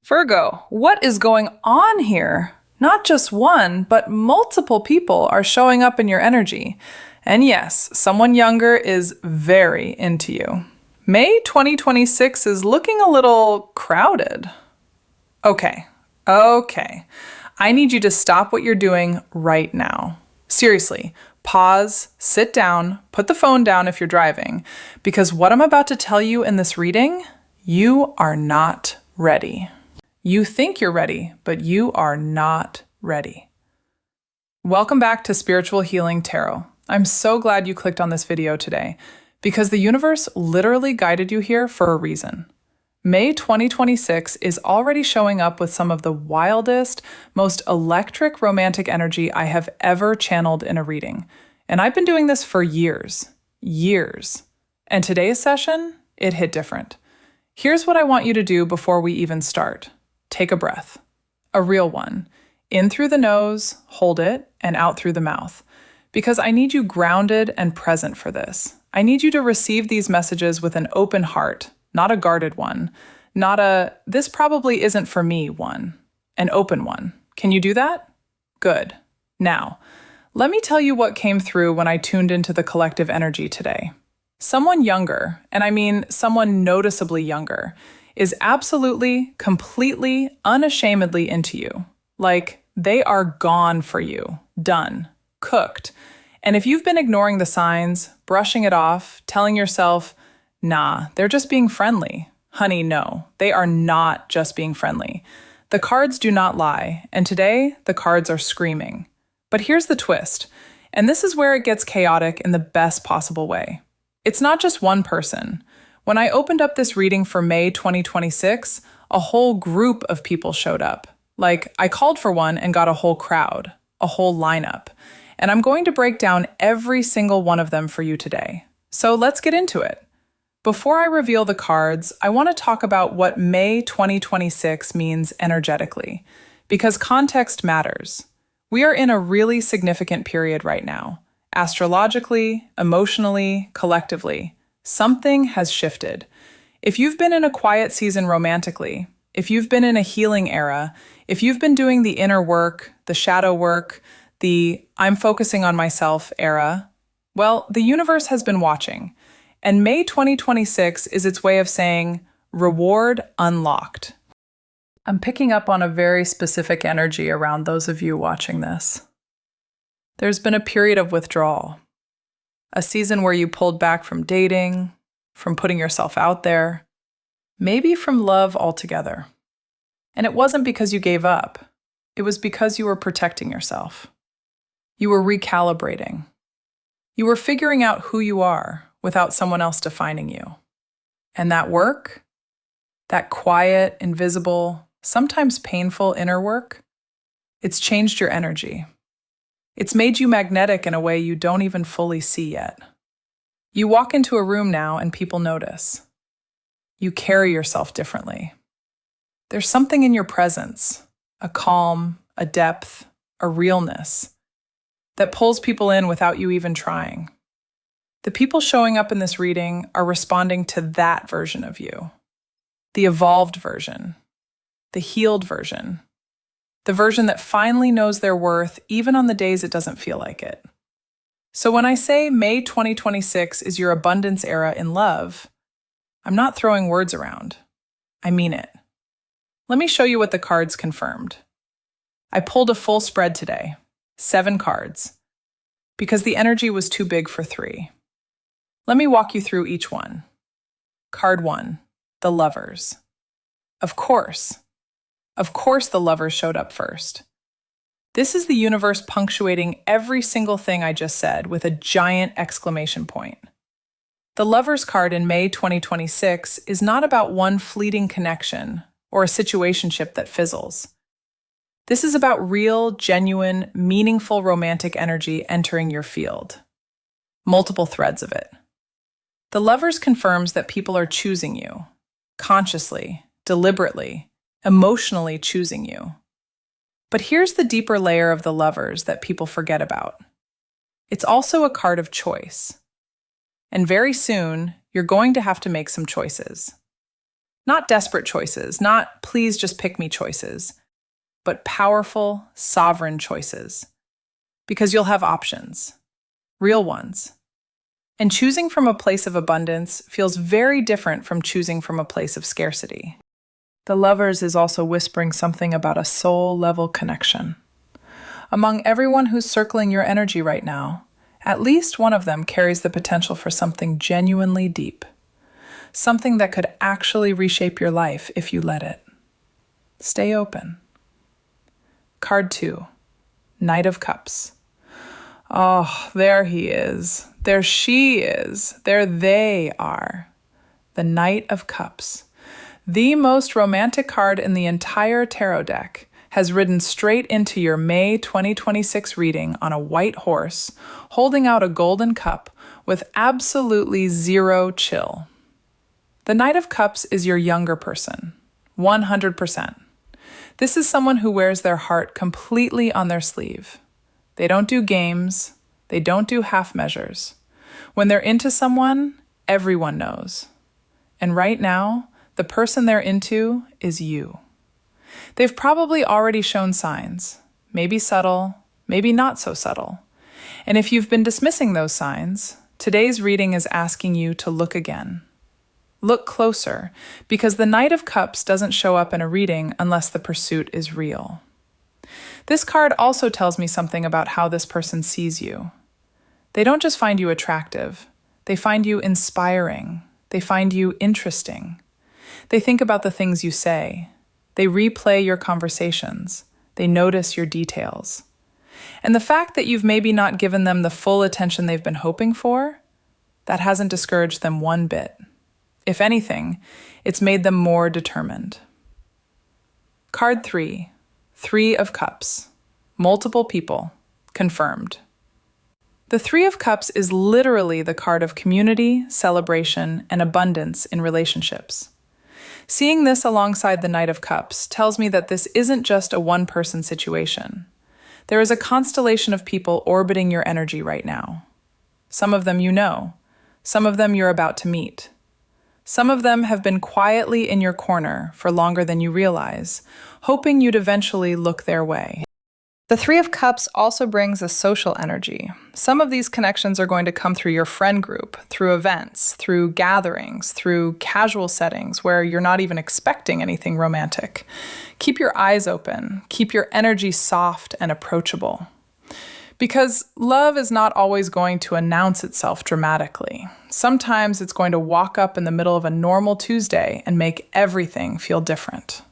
Virgo, what is going on here? Not just one, but multiple people are showing up in your energy. And yes, someone younger is very into you. May 2026 is looking a little crowded. Okay. I need you to stop what you're doing right now. Seriously, pause, sit down, put the phone down if you're driving, because what I'm about to tell you in this reading, you are not ready. You think you're ready, but you are not ready. Welcome back to Spiritual Healing Tarot. I'm so glad you clicked on this video today, because the universe literally guided you here for a reason. May 2026 is already showing up with some of the wildest, most electric romantic energy I have ever channeled in a reading. And I've been doing this for years. And today's session, it hit different. Here's what I want you to do before we even start. Take a breath. A real one. In through the nose, hold it, and out through the mouth. Because I need you grounded and present for this. I need you to receive these messages with an open heart, not a guarded one, not a "this probably isn't for me" one, an open one. Can you do that? Good. Now, let me tell you what came through when I tuned into the collective energy today. Someone younger, and I mean someone noticeably younger, is absolutely, completely, unashamedly into you. Like, they are gone for you, done, cooked. And if you've been ignoring the signs, brushing it off, telling yourself, nah, they're just being friendly. Honey, no, they are not just being friendly. The cards do not lie, and today the cards are screaming. But here's the twist, and this is where it gets chaotic in the best possible way. It's not just one person. When I opened up this reading for May 2026, a whole group of people showed up. Like, I called for one and got a whole crowd, a whole lineup. And I'm going to break down every single one of them for you today. So let's get into it. Before I reveal the cards, I want to talk about what May 2026 means energetically, because context matters. We are in a really significant period right now. Astrologically, emotionally, collectively. Something has shifted. If you've been in a quiet season romantically, if you've been in a healing era, if you've been doing the inner work, the shadow work, the "I'm focusing on myself" era, well, the universe has been watching. And May 2026 is its way of saying, reward unlocked. I'm picking up on a very specific energy around those of you watching this. There's been a period of withdrawal. A season where you pulled back from dating, from putting yourself out there, maybe from love altogether. And it wasn't because you gave up. It was because you were protecting yourself. You were recalibrating. You were figuring out who you are without someone else defining you. And that work, that quiet, invisible, sometimes painful inner work, it's changed your energy. It's made you magnetic in a way you don't even fully see yet. You walk into a room now and people notice. You carry yourself differently. There's something in your presence, a calm, a depth, a realness, that pulls people in without you even trying. The people showing up in this reading are responding to that version of you. The evolved version. The healed version. The version that finally knows their worth even on the days it doesn't feel like it. So when I say May 2026 is your abundance era in love, I'm not throwing words around. I mean it. Let me show you what the cards confirmed. I pulled a full spread today, 7 cards, because the energy was too big for 3. Let me walk you through each one. Card 1, the Lovers. Of course the Lovers showed up first. This is the universe punctuating every single thing I just said with a giant exclamation point. The Lovers card in May 2026 is not about one fleeting connection or a situationship that fizzles. This is about real, genuine, meaningful romantic energy entering your field. Multiple threads of it. The Lovers confirms that people are choosing you, consciously, deliberately, emotionally choosing you. But here's the deeper layer of the Lovers that people forget about. It's also a card of choice. And very soon, you're going to have to make some choices. Not desperate choices, not please just pick me choices, but powerful, sovereign choices. Because you'll have options, real ones. And choosing from a place of abundance feels very different from choosing from a place of scarcity. The Lovers is also whispering something about a soul-level connection. Among everyone who's circling your energy right now, at least one of them carries the potential for something genuinely deep. Something that could actually reshape your life if you let it. Stay open. Card 2, Knight of Cups. Oh, there he is. There she is. There they are. The Knight of Cups. The most romantic card in the entire tarot deck has ridden straight into your May 2026 reading on a white horse, holding out a golden cup with absolutely zero chill. The Knight of Cups is your younger person, 100%. This is someone who wears their heart completely on their sleeve. They don't do games. They don't do half measures. When they're into someone, everyone knows. And right now, the person they're into is you. They've probably already shown signs, maybe subtle, maybe not so subtle. And if you've been dismissing those signs, today's reading is asking you to look again. Look closer, because the Knight of Cups doesn't show up in a reading unless the pursuit is real. This card also tells me something about how this person sees you. They don't just find you attractive, they find you inspiring, they find you interesting. They think about the things you say. They replay your conversations. They notice your details. And the fact that you've maybe not given them the full attention they've been hoping for, that hasn't discouraged them one bit. If anything, it's made them more determined. Card 3, Three of Cups. Multiple people. Confirmed. The Three of Cups is literally the card of community, celebration, and abundance in relationships. Seeing this alongside the Knight of Cups tells me that this isn't just a one-person situation. There is a constellation of people orbiting your energy right now. Some of them you know. Some of them you're about to meet. Some of them have been quietly in your corner for longer than you realize, hoping you'd eventually look their way. The Three of Cups also brings a social energy. Some of these connections are going to come through your friend group, through events, through gatherings, through casual settings where you're not even expecting anything romantic. Keep your eyes open. Keep your energy soft and approachable. Because love is not always going to announce itself dramatically. Sometimes it's going to walk up in the middle of a normal Tuesday and make everything feel different.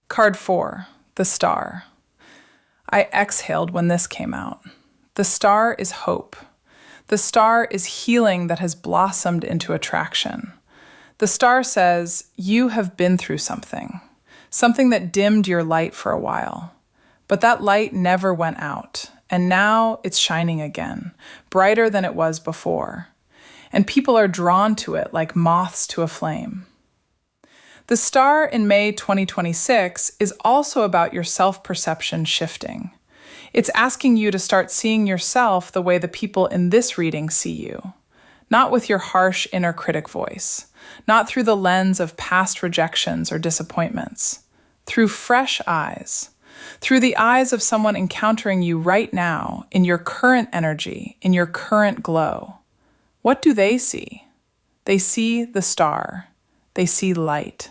Card 4. The Star. I exhaled when this came out. The Star is hope. The Star is healing that has blossomed into attraction. The Star says, you have been through something that dimmed your light for a while. But that light never went out, and now it's shining again, brighter than it was before. And people are drawn to it like moths to a flame. The Star in May 2026 is also about your self-perception shifting. It's asking you to start seeing yourself the way the people in this reading see you. Not with your harsh inner critic voice, not through the lens of past rejections or disappointments, through fresh eyes, through the eyes of someone encountering you right now in your current energy, in your current glow. What do they see? They see the Star. They see light.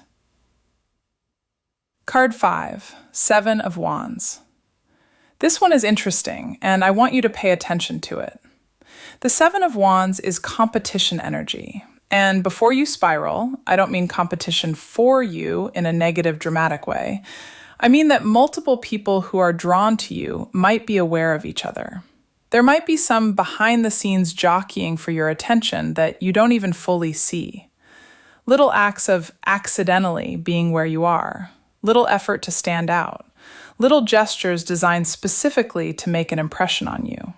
Card 5, Seven of Wands. This one is interesting, and I want you to pay attention to it. The Seven of Wands is competition energy. And before you spiral, I don't mean competition for you in a negative, dramatic way. I mean that multiple people who are drawn to you might be aware of each other. There might be some behind-the-scenes jockeying for your attention that you don't even fully see. Little acts of accidentally being where you are. Little effort to stand out. Little gestures designed specifically to make an impression on you.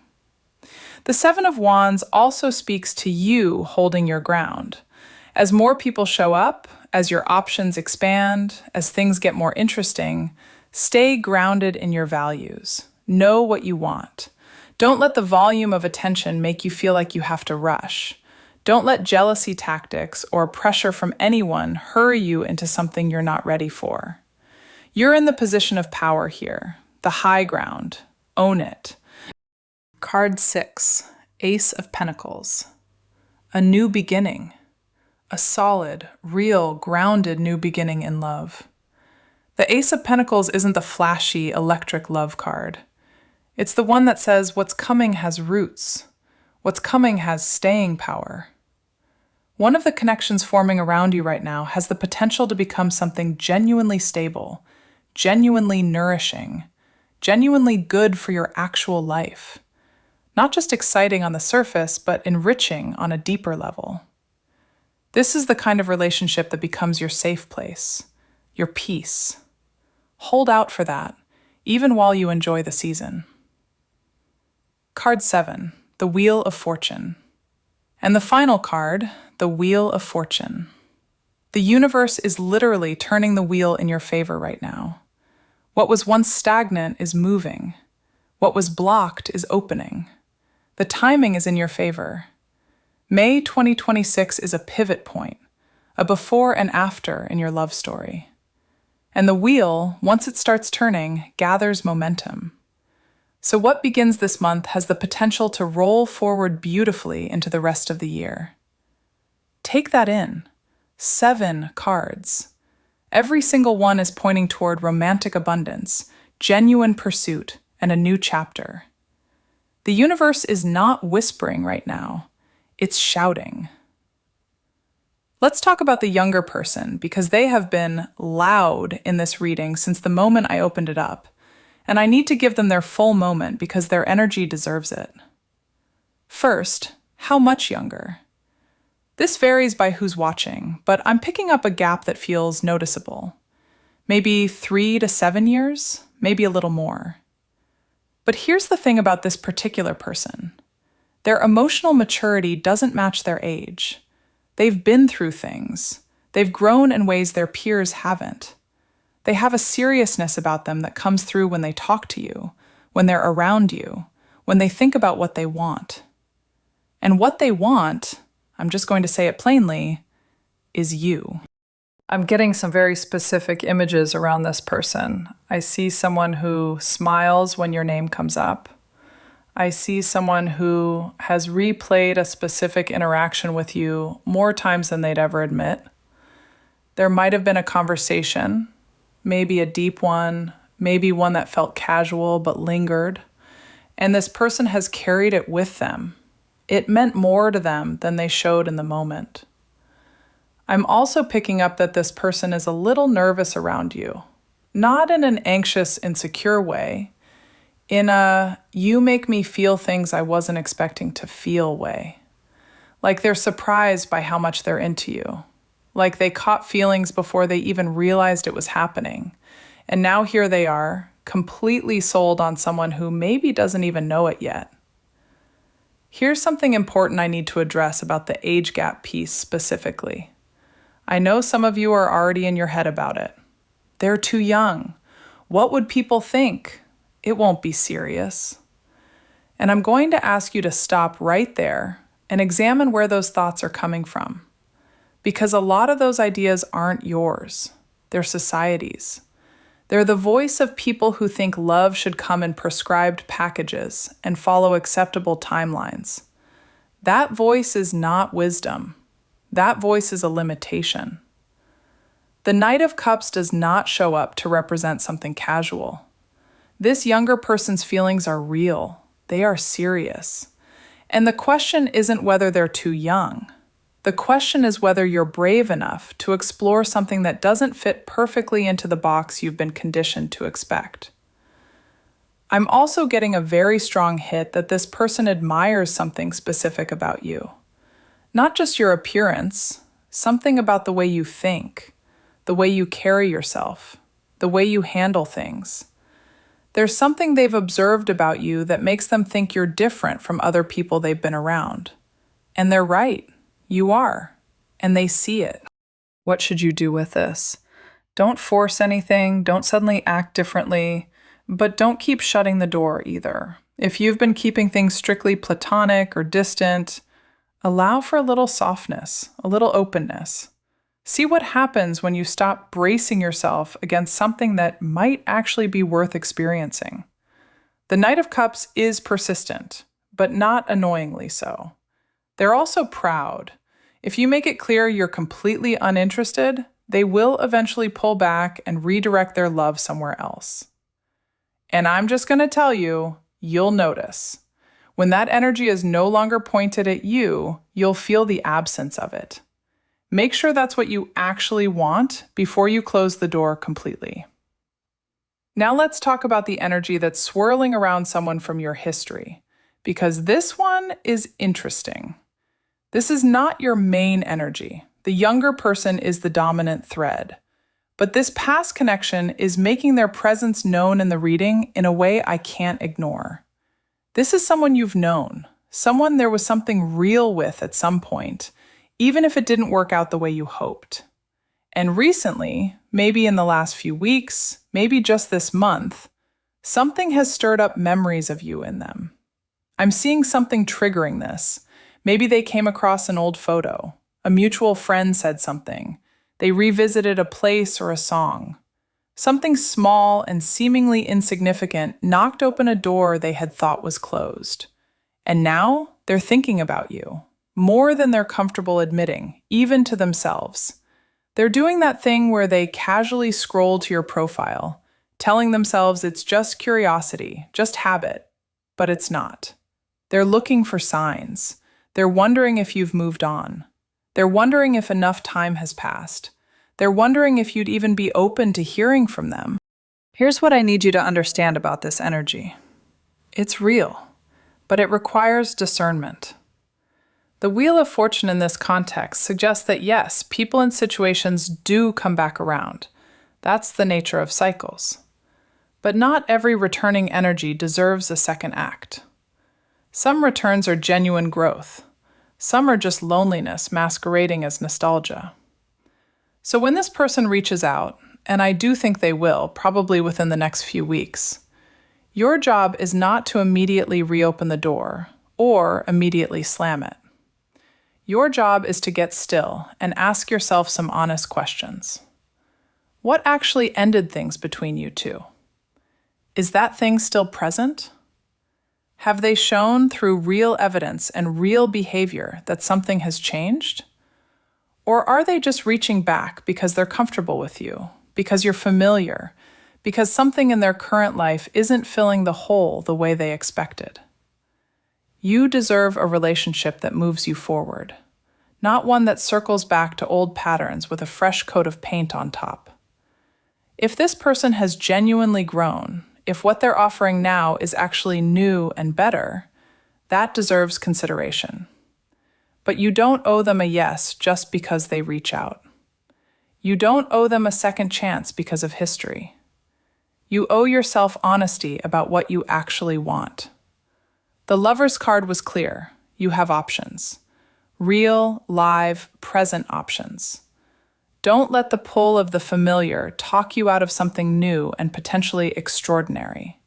The Seven of Wands also speaks to you holding your ground. As more people show up, as your options expand, as things get more interesting, stay grounded in your values. Know what you want. Don't let the volume of attention make you feel like you have to rush. Don't let jealousy tactics or pressure from anyone hurry you into something you're not ready for. You're in the position of power here, the high ground. Own it. Card 6, Ace of Pentacles. A new beginning. A solid, real, grounded new beginning in love. The Ace of Pentacles isn't the flashy, electric love card. It's the one that says what's coming has roots. What's coming has staying power. One of the connections forming around you right now has the potential to become something genuinely stable, genuinely nourishing, genuinely good for your actual life. Not just exciting on the surface, but enriching on a deeper level. This is the kind of relationship that becomes your safe place, your peace. Hold out for that, even while you enjoy the season. Card 7, the Wheel of Fortune. And the final card, the Wheel of Fortune. The universe is literally turning the wheel in your favor right now. What was once stagnant is moving. What was blocked is opening. The timing is in your favor. May 2026 is a pivot point, a before and after in your love story. And the wheel, once it starts turning, gathers momentum. So what begins this month has the potential to roll forward beautifully into the rest of the year. Take that in. 7 cards. Every single one is pointing toward romantic abundance, genuine pursuit, and a new chapter. The universe is not whispering right now. It's shouting. Let's talk about the younger person because they have been loud in this reading since the moment I opened it up, and I need to give them their full moment because their energy deserves it. First, how much younger? This varies by who's watching, but I'm picking up a gap that feels noticeable. Maybe 3 to 7 years, maybe a little more. But here's the thing about this particular person. Their emotional maturity doesn't match their age. They've been through things. They've grown in ways their peers haven't. They have a seriousness about them that comes through when they talk to you, when they're around you, when they think about what they want. And what they want, I'm just going to say it plainly, is you. I'm getting some very specific images around this person. I see someone who smiles when your name comes up. I see someone who has replayed a specific interaction with you more times than they'd ever admit. There might have been a conversation, maybe a deep one, maybe one that felt casual but lingered, and this person has carried it with them. It meant more to them than they showed in the moment. I'm also picking up that this person is a little nervous around you, not in an anxious, insecure way, in a you make me feel things I wasn't expecting to feel way. Like they're surprised by how much they're into you. Like they caught feelings before they even realized it was happening. And now here they are, completely sold on someone who maybe doesn't even know it yet. Here's something important I need to address about the age gap piece specifically. I know some of you are already in your head about it. They're too young. What would people think? It won't be serious. And I'm going to ask you to stop right there and examine where those thoughts are coming from. Because a lot of those ideas aren't yours. They're society's. They're the voice of people who think love should come in prescribed packages and follow acceptable timelines. That voice is not wisdom. That voice is a limitation. The Knight of Cups does not show up to represent something casual. This younger person's feelings are real. They are serious. And the question isn't whether they're too young. The question is whether you're brave enough to explore something that doesn't fit perfectly into the box you've been conditioned to expect. I'm also getting a very strong hit that this person admires something specific about you. Not just your appearance, something about the way you think, the way you carry yourself, the way you handle things. There's something they've observed about you that makes them think you're different from other people they've been around. And they're right. You are. And they see it. What should you do with this? Don't force anything. Don't suddenly act differently. But don't keep shutting the door either. If you've been keeping things strictly platonic or distant, Allow for a little softness, a little openness. See what happens when you stop bracing yourself against something that might actually be worth experiencing. The Knight of Cups is persistent, but not annoyingly so. They're also proud. If you make it clear you're completely uninterested, they will eventually pull back and redirect their love somewhere else. And I'm just going to tell you, you'll notice. When that energy is no longer pointed at you, you'll feel the absence of it. Make sure that's what you actually want before you close the door completely. Now let's talk about the energy that's swirling around someone from your history, because this one is interesting. This is not your main energy. The younger person is the dominant thread. But this past connection is making their presence known in the reading in a way I can't ignore. This is someone you've known, someone there was something real with at some point, even if it didn't work out the way you hoped. And recently, maybe in the last few weeks, maybe just this month, something has stirred up memories of you in them. I'm seeing something triggering this. Maybe they came across an old photo. A mutual friend said something. They revisited a place or a song. Something small and seemingly insignificant knocked open a door they had thought was closed. And now they're thinking about you, more than they're comfortable admitting, even to themselves. They're doing that thing where they casually scroll to your profile, telling themselves it's just curiosity, just habit, but it's not. They're looking for signs. They're wondering if you've moved on. They're wondering if enough time has passed. They're wondering if you'd even be open to hearing from them. Here's what I need you to understand about this energy. It's real, but it requires discernment. The Wheel of Fortune in this context suggests that yes, people and situations do come back around. That's the nature of cycles. But not every returning energy deserves a second act. Some returns are genuine growth. Some are just loneliness masquerading as nostalgia. So when this person reaches out, and I do think they will, probably within the next few weeks, your job is not to immediately reopen the door or immediately slam it. Your job is to get still and ask yourself some honest questions. What actually ended things between you two? Is that thing still present? Have they shown through real evidence and real behavior that something has changed? Or are they just reaching back because they're comfortable with you, because you're familiar, because something in their current life isn't filling the hole the way they expected? You deserve a relationship that moves you forward, not one that circles back to old patterns with a fresh coat of paint on top. If this person has genuinely grown, if what they're offering now is actually new and better, that deserves consideration. But you don't owe them a yes just because they reach out. You don't owe them a second chance because of history. You owe yourself honesty about what you actually want. The Lover's card was clear. You have options. Real, live, present options. Don't let the pull of the familiar talk you out of something new and potentially extraordinary.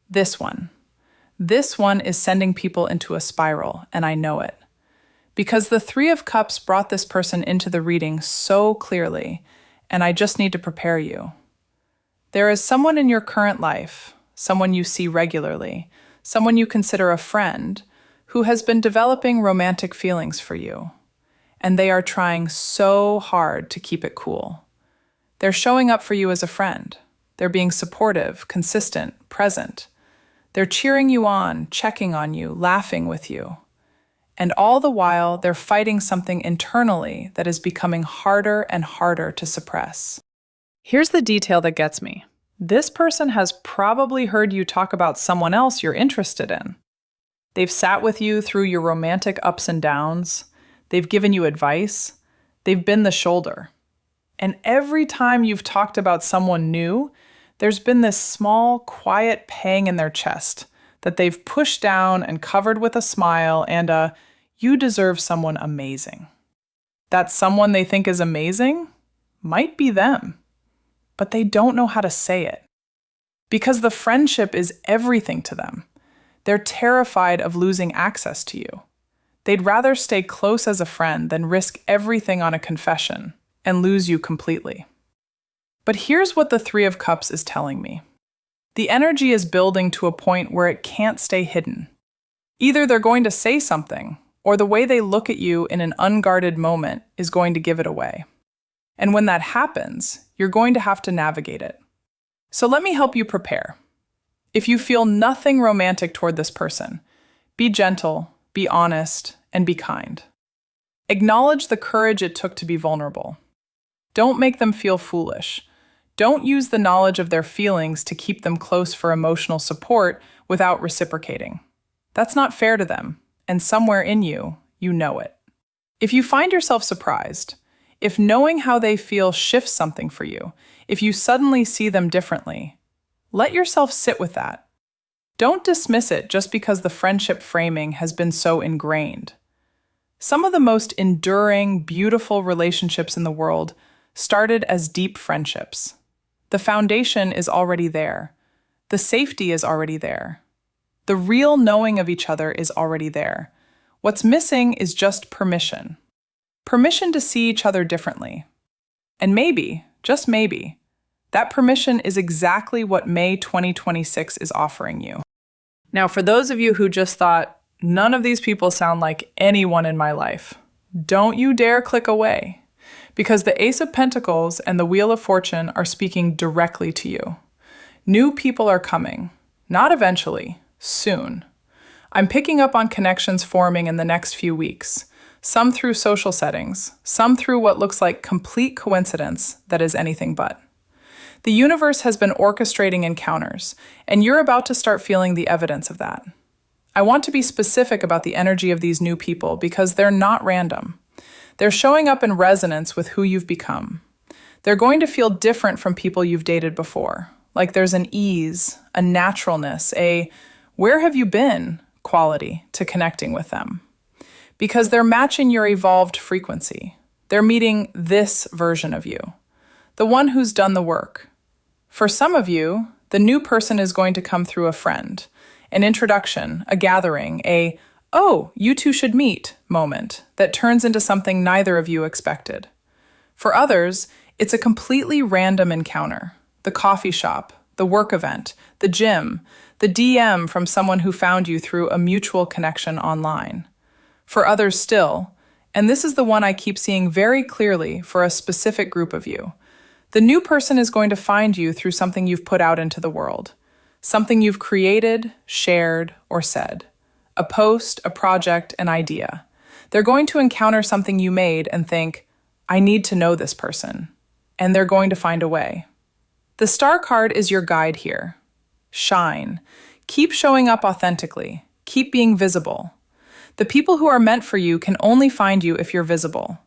This one is sending people into a spiral, and I know it. Because the Three of Cups brought this person into the reading so clearly, and I just need to prepare you. There is someone in your current life, someone you see regularly, someone you consider a friend, who has been developing romantic feelings for you. And they are trying so hard to keep it cool. They're showing up for you as a friend. They're being supportive, consistent, present. They're cheering you on, checking on you, laughing with you. And all the while, they're fighting something internally that is becoming harder and harder to suppress. Here's the detail that gets me. This person has probably heard you talk about someone else you're interested in. They've sat with you through your romantic ups and downs. They've given you advice. They've been the shoulder. And every time you've talked about someone new, there's been this small, quiet pang in their chest that they've pushed down and covered with a smile and a, "You deserve someone amazing." That someone they think is amazing might be them, but they don't know how to say it. Because the friendship is everything to them. They're terrified of losing access to you. They'd rather stay close as a friend than risk everything on a confession and lose you completely. But here's what the Three of Cups is telling me. The energy is building to a point where it can't stay hidden. Either they're going to say something, or the way they look at you in an unguarded moment is going to give it away. And when that happens, you're going to have to navigate it. So let me help you prepare. If you feel nothing romantic toward this person, be gentle, be honest, and be kind. Acknowledge the courage it took to be vulnerable. Don't make them feel foolish. Don't use the knowledge of their feelings to keep them close for emotional support without reciprocating. That's not fair to them, and somewhere in you, you know it. If you find yourself surprised, if knowing how they feel shifts something for you, if you suddenly see them differently, let yourself sit with that. Don't dismiss it just because the friendship framing has been so ingrained. Some of the most enduring, beautiful relationships in the world started as deep friendships. The foundation is already there. The safety is already there. The real knowing of each other is already there. What's missing is just permission. Permission to see each other differently. And maybe, just maybe, that permission is exactly what May 2026 is offering you. Now, for those of you who just thought, none of these people sound like anyone in my life, don't you dare click away, because the Ace of Pentacles and the Wheel of Fortune are speaking directly to you. New people are coming, not eventually, soon. I'm picking up on connections forming in the next few weeks, some through social settings, some through what looks like complete coincidence that is anything but. The universe has been orchestrating encounters, and you're about to start feeling the evidence of that. I want to be specific about the energy of these new people because they're not random. They're showing up in resonance with who you've become. They're going to feel different from people you've dated before, like there's an ease, a naturalness, a "where have you been?" quality to connecting with them. Because they're matching your evolved frequency. They're meeting this version of you, the one who's done the work. For some of you, the new person is going to come through a friend, an introduction, a gathering, a "oh, you two should meet" moment that turns into something neither of you expected. For others, it's a completely random encounter. The coffee shop, the work event, the gym, the DM from someone who found you through a mutual connection online. For others still, and this is the one I keep seeing very clearly for a specific group of you, the new person is going to find you through something you've put out into the world, something you've created, shared, or said. A post, a project, an idea. They're going to encounter something you made and think, I need to know this person. And they're going to find a way. The Star card is your guide here. Shine. Keep showing up authentically. Keep being visible. The people who are meant for you can only find you if you're visible.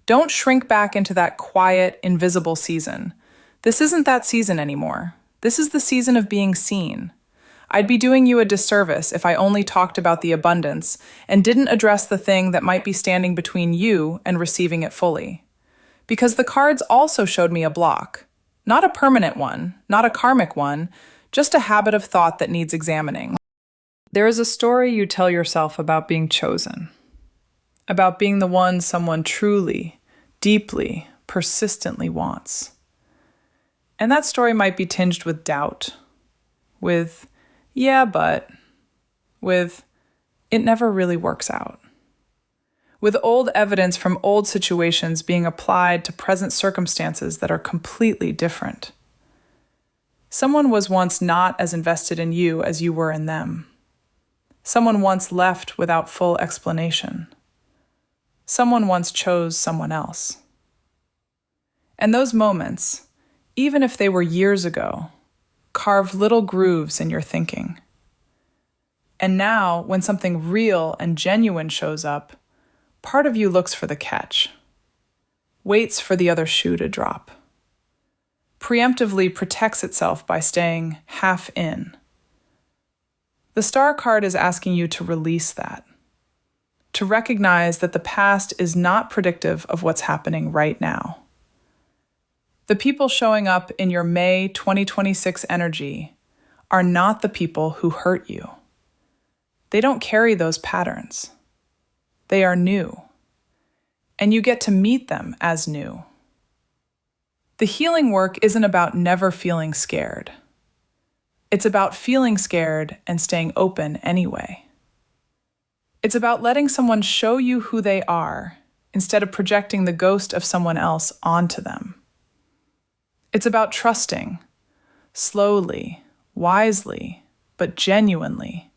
Don't shrink back into that quiet, invisible season. This isn't that season anymore. This is the season of being seen. I'd be doing you a disservice if I only talked about the abundance and didn't address the thing that might be standing between you and receiving it fully. Because the cards also showed me a block. Not a permanent one, not a karmic one, just a habit of thought that needs examining. There is a story you tell yourself about being chosen, about being the one someone truly, deeply, persistently wants. And that story might be tinged with doubt, with "yeah, but," with "it never really works out," with old evidence from old situations being applied to present circumstances that are completely different. Someone was once not as invested in you as you were in them. Someone once left without full explanation. Someone once chose someone else. And those moments, even if they were years ago, carve little grooves in your thinking. And now, when something real and genuine shows up, part of you looks for the catch, waits for the other shoe to drop, preemptively protects itself by staying half in. The Star card is asking you to release that, to recognize that the past is not predictive of what's happening right now. The people showing up in your May 2026 energy are not the people who hurt you. They don't carry those patterns. They are new, and you get to meet them as new. The healing work isn't about never feeling scared. It's about feeling scared and staying open anyway. It's about letting someone show you who they are instead of projecting the ghost of someone else onto them. It's about trusting, slowly, wisely, but genuinely,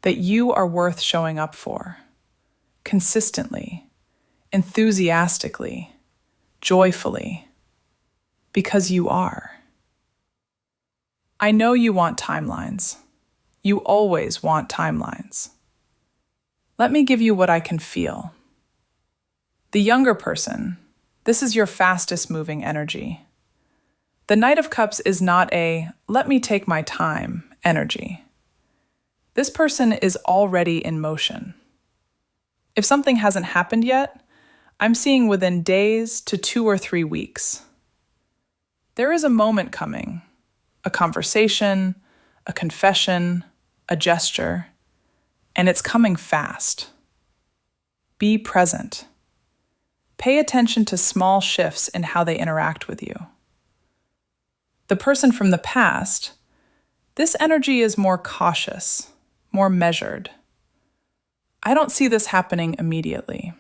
that you are worth showing up for, consistently, enthusiastically, joyfully, because you are. I know you want timelines. You always want timelines. Let me give you what I can feel. The younger person, this is your fastest moving energy. The Knight of Cups is not a let me take my time energy. This person is already in motion. If something hasn't happened yet, I'm seeing within days to 2 or 3 weeks. There is a moment coming, a conversation, a confession, a gesture, and it's coming fast. Be present. Pay attention to small shifts in how they interact with you. The person from the past, this energy is more cautious, more measured. I don't see this happening immediately.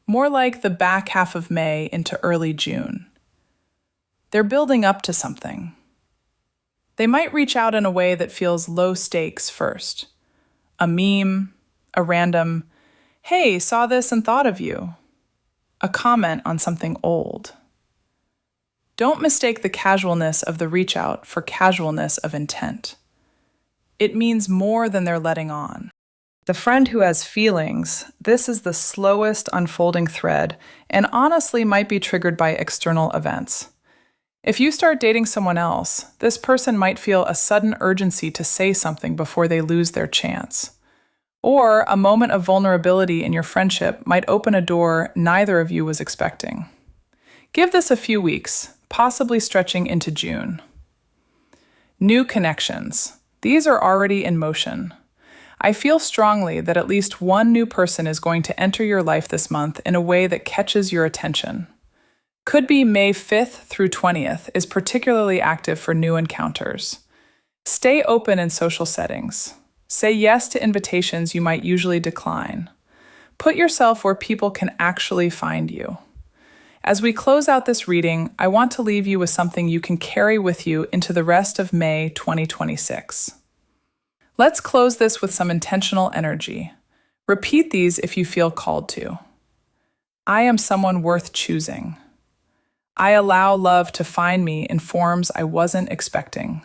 More like the back half of May into early June. They're building up to something. They might reach out in a way that feels low stakes first. A meme, a random, hey, saw this and thought of you. A comment on something old. Don't mistake the casualness of the reach out for casualness of intent. It means more than they're letting on. The friend who has feelings, this is the slowest unfolding thread and honestly might be triggered by external events. If you start dating someone else, this person might feel a sudden urgency to say something before they lose their chance. Or a moment of vulnerability in your friendship might open a door neither of you was expecting. Give this a few weeks, possibly stretching into June. New connections. These are already in motion. I feel strongly that at least one new person is going to enter your life this month in a way that catches your attention. Could be May 5th through 20th is particularly active for new encounters. Stay open in social settings. Say yes to invitations you might usually decline. Put yourself where people can actually find you. As we close out this reading, I want to leave you with something you can carry with you into the rest of May 2026. Let's close this with some intentional energy. Repeat these if you feel called to. I am someone worth choosing. I allow love to find me in forms I wasn't expecting.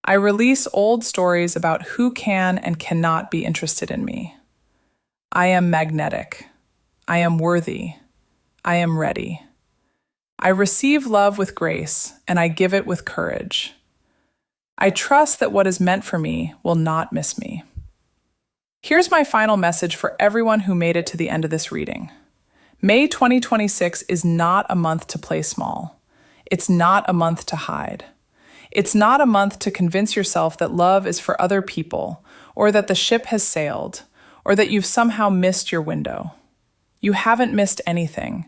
I release old stories about who can and cannot be interested in me. I am magnetic. I am worthy. I am ready. I receive love with grace, and I give it with courage. I trust that what is meant for me will not miss me. Here's my final message for everyone who made it to the end of this reading. May 2026 is not a month to play small. It's not a month to hide. It's not a month to convince yourself that love is for other people, or that the ship has sailed, or that you've somehow missed your window. You haven't missed anything.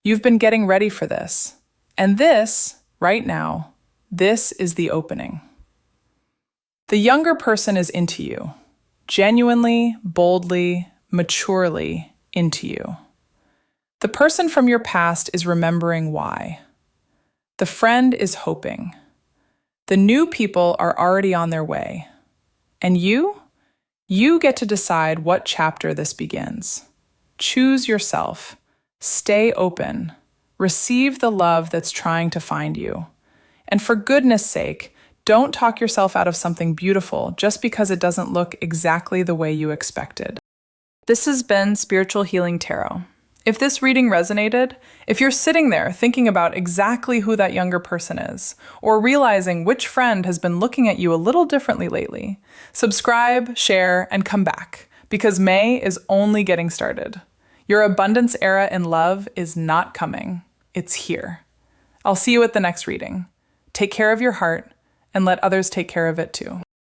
You've been getting ready for this. And this, right now, this is the opening. The younger person is into you, genuinely, boldly, maturely into you. The person from your past is remembering why. The friend is hoping. The new people are already on their way. And you get to decide what chapter this begins. Choose yourself. Stay open. Receive the love that's trying to find you. And for goodness sake, don't talk yourself out of something beautiful just because it doesn't look exactly the way you expected. This has been Spiritual Healing Tarot. If this reading resonated, if you're sitting there thinking about exactly who that younger person is, or realizing which friend has been looking at you a little differently lately, subscribe, share, and come back, because May is only getting started. Your abundance era in love is not coming. It's here. I'll see you at the next reading. Take care of your heart, and let others take care of it too.